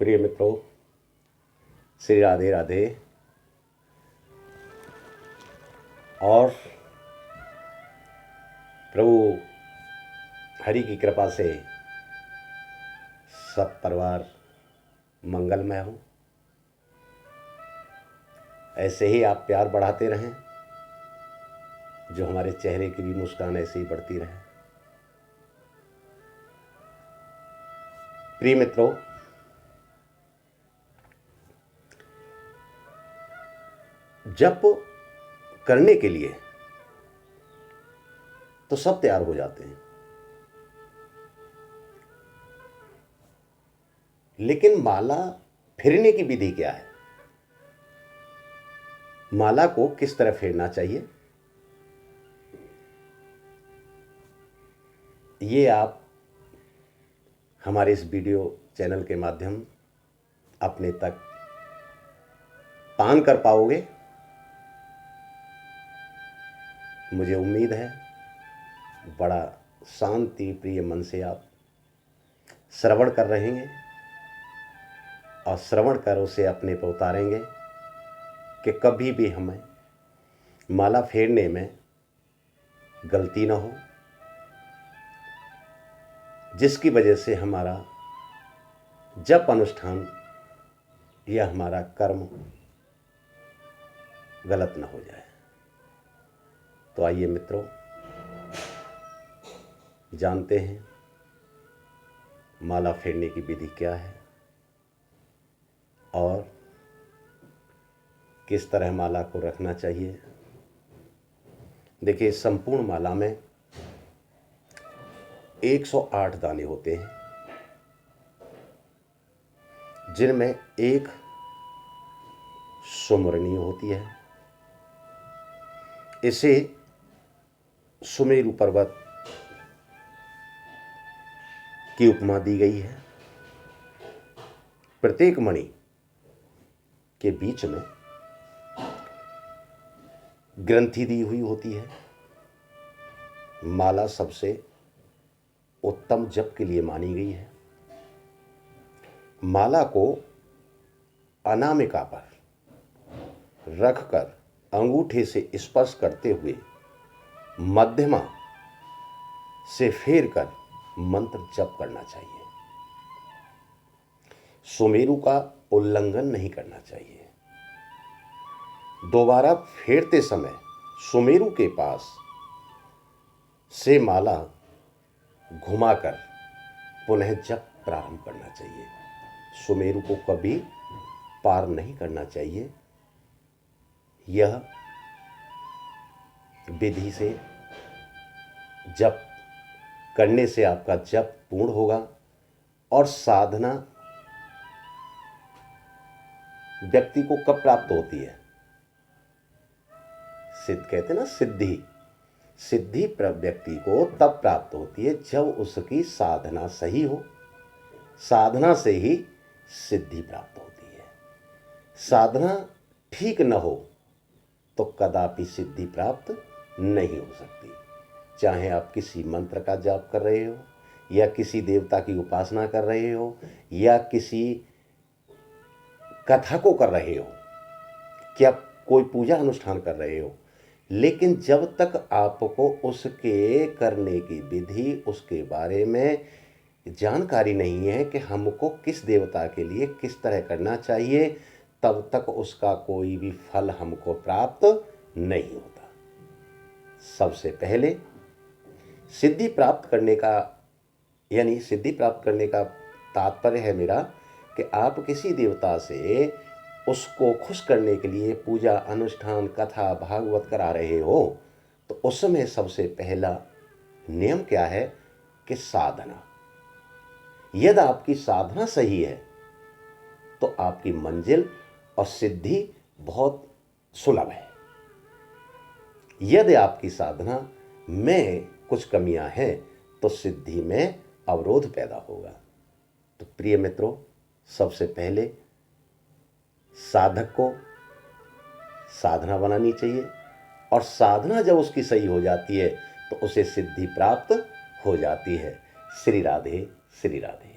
प्रिय मित्रों, श्री राधे राधे। और प्रभु हरि की कृपा से सब परिवार मंगलमय हो। ऐसे ही आप प्यार बढ़ाते रहें, जो हमारे चेहरे की भी मुस्कान ऐसे ही बढ़ती रहे। प्रिय मित्रों, जप करने के लिए तो सब तैयार हो जाते हैं, लेकिन माला फेरने की विधि क्या है? माला को किस तरह फेरना चाहिए, ये आप हमारे इस वीडियो चैनल के माध्यम अपने तक पान कर पाओगे। मुझे उम्मीद है बड़ा शांति प्रिय मन से आप श्रवण कर रहेंगे और श्रवण कर उसे अपने पर उतारेंगे कि कभी भी हमें माला फेरने में गलती ना हो, जिसकी वजह से हमारा जप अनुष्ठान या हमारा कर्म गलत ना हो जाए। तो आइए मित्रों, जानते हैं माला फेरने की विधि क्या है और किस तरह माला को रखना चाहिए। देखिए, संपूर्ण माला में 108 दाने होते हैं, जिनमें एक सुमरनी होती है। इसे सुमेरु पर्वत की उपमा दी गई है। प्रत्येक मणि के बीच में ग्रंथि दी हुई होती है। माला सबसे उत्तम जप के लिए मानी गई है। माला को अनामिका पर रखकर अंगूठे से स्पर्श करते हुए मध्यमा से फेर कर मंत्र जप करना चाहिए। सुमेरु का उल्लंघन नहीं करना चाहिए। दोबारा फेरते समय सुमेरु के पास से माला घुमाकर पुनः जप प्रारंभ करना चाहिए। सुमेरु को कभी पार नहीं करना चाहिए। यह विधि से जप करने से आपका जप पूर्ण होगा और साधना व्यक्ति को कब प्राप्त होती है? सिद्ध कहते हैं ना, सिद्धि व्यक्ति को तब प्राप्त होती है जब उसकी साधना सही हो। साधना से ही सिद्धि प्राप्त होती है। साधना ठीक न हो तो कदापि सिद्धि प्राप्त नहीं हो सकती। चाहे आप किसी मंत्र का जाप कर रहे हो, या किसी देवता की उपासना कर रहे हो, या किसी कथा को कर रहे हो, क्या कोई पूजा अनुष्ठान कर रहे हो, लेकिन जब तक आपको उसके करने की विधि, उसके बारे में जानकारी नहीं है कि हमको किस देवता के लिए किस तरह करना चाहिए, तब तक उसका कोई भी फल हमको प्राप्त नहीं होता। सबसे पहले सिद्धि प्राप्त करने का, यानी सिद्धि प्राप्त करने का तात्पर्य है मेरा कि आप किसी देवता से उसको खुश करने के लिए पूजा अनुष्ठान कथा भागवत करा रहे हो, तो उसमें सबसे पहला नियम क्या है कि साधना। यदि आपकी साधना सही है तो आपकी मंजिल और सिद्धि बहुत सुलभ है। यदि आपकी साधना में कुछ कमियां हैं तो सिद्धि में अवरोध पैदा होगा। तो प्रिय मित्रों, सबसे पहले साधक को साधना बनानी चाहिए, और साधना जब उसकी सही हो जाती है तो उसे सिद्धि प्राप्त हो जाती है। श्री राधे श्री राधे।